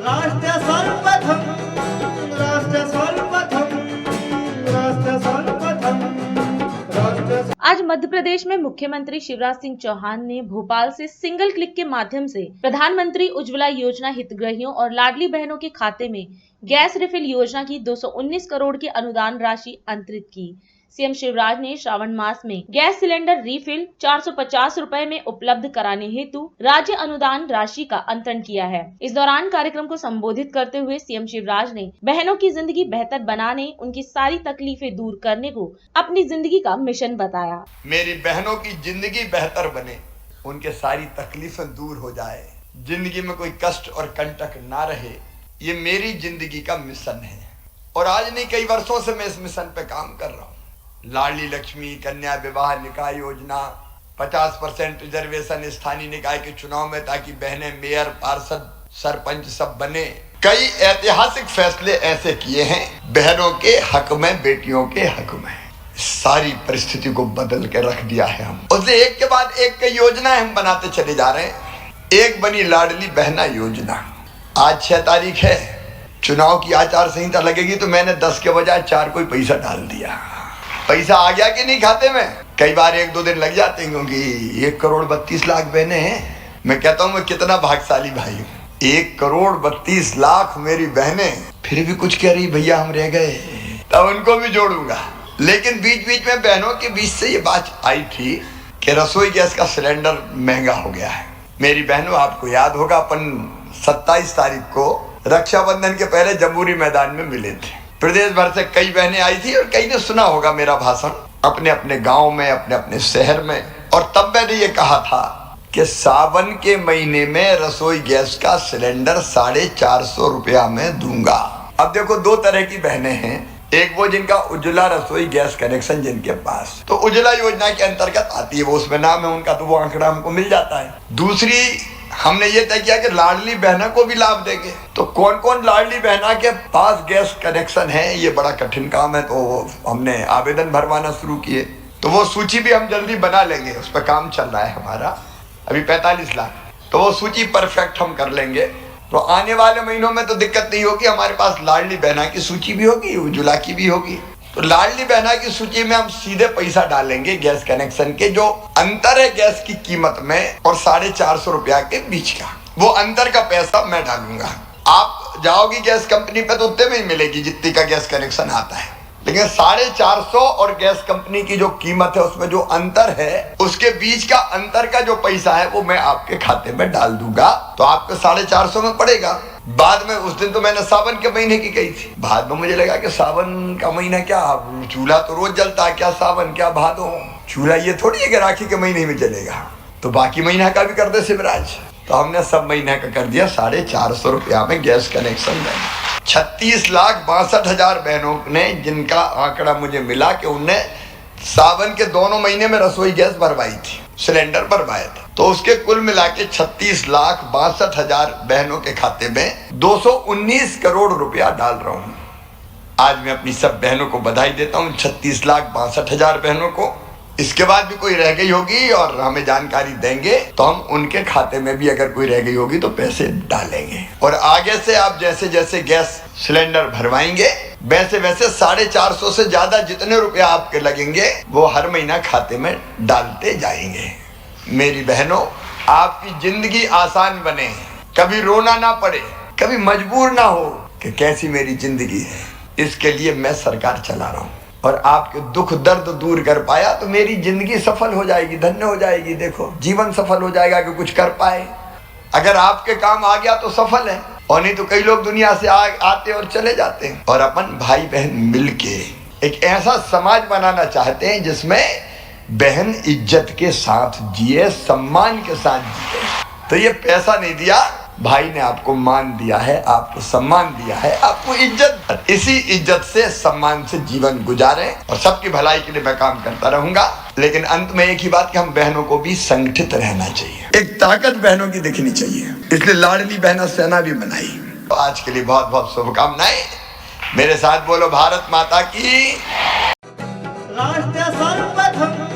राष्ट्र सर्वप्रथम, राष्ट्र सर्वप्रथम, राष्ट्र सर्वप्रथम, राष्ट्र। आज मध्य प्रदेश में मुख्यमंत्री शिवराज सिंह चौहान ने भोपाल से सिंगल क्लिक के माध्यम से प्रधानमंत्री उज्ज्वला योजना हितग्राहियों और लाडली बहनों के खाते में गैस रिफिल योजना की 219 करोड़ की अनुदान राशि अंतरित की। सीएम शिवराज ने श्रावण मास में गैस सिलेंडर रिफिल 450 रुपए में उपलब्ध कराने हेतु राज्य अनुदान राशि का अंतरण किया है। इस दौरान कार्यक्रम को संबोधित करते हुए सीएम शिवराज ने बहनों की जिंदगी बेहतर बनाने, उनकी सारी तकलीफें दूर करने को अपनी जिंदगी का मिशन बताया। मेरी बहनों की जिंदगी बेहतर बने, उनके सारी तकलीफें दूर हो जाए, जिंदगी में कोई कष्ट और कंटक ना रहे, ये मेरी जिंदगी का मिशन है। और आज नहीं, कई वर्षों से मैं इस मिशन पे काम कर रहा हूँ। लाडली लक्ष्मी कन्या विवाह निकाय योजना, 50% रिजर्वेशन स्थानीय निकाय के चुनाव में ताकि बहनें मेयर, पार्षद, सरपंच सब बने। कई ऐतिहासिक फैसले ऐसे किए हैं बहनों के हक में, बेटियों के हक में। सारी परिस्थिति को बदल के रख दिया है हम। उससे एक के बाद एक कई योजनाएं हम बनाते चले जा रहे हैं। एक बनी लाडली बहना योजना। आज 6 तारीख है, चुनाव की आचार संहिता लगेगी तो मैंने 10 के बजाय 4 कोई पैसा डाल दिया। पैसा आ गया कि नहीं खाते में? कई बार 1-2 दिन लग जाते हैं, क्योंकि 1 करोड़ 32 लाख बहनें हैं। मैं कहता हूँ मैं कितना भाग्यशाली भाई हूँ। 1 करोड़ 32 लाख मेरी बहनें, फिर भी कुछ कह रही भैया हम रह गए, तब उनको भी जोड़ूंगा। लेकिन बीच बीच में बहनों के बीच से ये बात आई थी कि रसोई गैस का सिलेंडर महंगा हो गया है। मेरी बहनों, आपको याद होगा अपन 27 तारीख को रक्षाबंधन के पहले जम्बूरी मैदान में मिले थे। प्रदेश भर से कई बहनें आई थी और कई ने सुना होगा मेरा भाषण अपने अपने गांव में, अपने अपने शहर में। और तब मैंने ये कहा था कि सावन के महीने में रसोई गैस का सिलेंडर 450 रुपया में दूंगा। अब देखो, 2 तरह की बहनें हैं। एक वो जिनका उज्ज्वला रसोई गैस कनेक्शन जिनके पास तो उज्ज्वला योजना के अंतर्गत आती है, वो उसमें नाम है उनका, तो वो आंकड़ा हमको मिल जाता है। दूसरी हमने ये तय किया कि लाडली बहना को भी लाभ देंगे। तो कौन कौन लाडली बहना के पास गैस कनेक्शन है, ये बड़ा कठिन काम है, तो हमने आवेदन भरवाना शुरू किए। तो वो सूची भी हम जल्दी बना लेंगे, उस पर काम चल रहा है हमारा। अभी 45 लाख, तो वो सूची परफेक्ट हम कर लेंगे। तो आने वाले महीनों में तो दिक्कत नहीं होगी, हमारे पास लाडली बहना की सूची भी होगी, उज्ज्वला की भी होगी। तो लाडली बहना की सूची में हम सीधे पैसा डालेंगे गैस कनेक्शन के, जो अंतर है गैस की कीमत में और 450 रुपया के बीच का, वो अंतर का पैसा मैं डालूंगा। आप जाओगी गैस कंपनी पे तो उतने में ही मिलेगी जितनी का गैस कनेक्शन आता है, लेकिन 450 और गैस कंपनी की जो कीमत है उसमें जो अंतर है, उसके बीच का अंतर का जो पैसा है वो मैं आपके खाते में डाल दूंगा। तो आपको 450 में पड़ेगा। बाद में उस दिन तो मैंने सावन के महीने की कही थी, बाद में मुझे लगा कि सावन का महीना क्या, चूल्हा तो रोज जलता है, क्या सावन क्या भादो, चूल्हा ये थोड़ी है कि राखी के महीने में जलेगा। तो बाकी महीना का भी कर दे शिवराज। तो हमने सब महीने का कर दिया 450 रुपया में गैस कनेक्शन देना। 36,62,000 बहनों ने, जिनका आंकड़ा मुझे मिला कि उनने सावन के दोनों महीने में रसोई गैस भरवाई थी, सिलेंडर भरवाए थे, तो उसके कुल मिला के 36,62,000 बहनों के खाते में 219 करोड़ रुपया डाल रहा हूं। आज मैं अपनी सब बहनों को बधाई देता हूं, 36,62,000 बहनों को। इसके बाद भी कोई रह गई होगी और हमें जानकारी देंगे तो हम उनके खाते में भी अगर कोई रह गई होगी तो पैसे डालेंगे। और आगे से आप जैसे जैसे गैस सिलेंडर भरवाएंगे वैसे वैसे 450 से ज्यादा जितने रुपया आपके लगेंगे वो हर महीना खाते में डालते जाएंगे। मेरी बहनों, आपकी जिंदगी आसान बने, कभी रोना ना पड़े, कभी मजबूर ना हो कि कैसी मेरी जिंदगी है, इसके लिए मैं सरकार चला रहा हूँ। और आपके दुख दर्द दूर कर पाया तो मेरी जिंदगी सफल हो जाएगी, धन्य हो जाएगी। देखो, जीवन सफल हो जाएगा कि कुछ कर पाए। अगर आपके काम आ गया तो सफल है, और नहीं तो कई लोग दुनिया से आते और चले जाते हैं। और अपन भाई बहन मिलके एक ऐसा समाज बनाना चाहते हैं जिसमें बहन इज्जत के साथ जिए, सम्मान के साथ जिए। तो ये पैसा नहीं दिया, भाई ने आपको मान दिया है, आपको सम्मान दिया है, आपको इज्जत। इसी इज्जत से, सम्मान से जीवन गुजारें और सबकी भलाई के लिए मैं काम करता रहूंगा। लेकिन अंत में एक ही बात कि हम बहनों को भी संगठित रहना चाहिए, एक ताकत बहनों की दिखनी चाहिए। इसलिए लाडली बहना सेना भी बनाई। तो आज के लिए बहुत बहुत शुभकामनाएं। मेरे साथ बोलो भारत माता की। राष्ट्र सर्वप्रथम।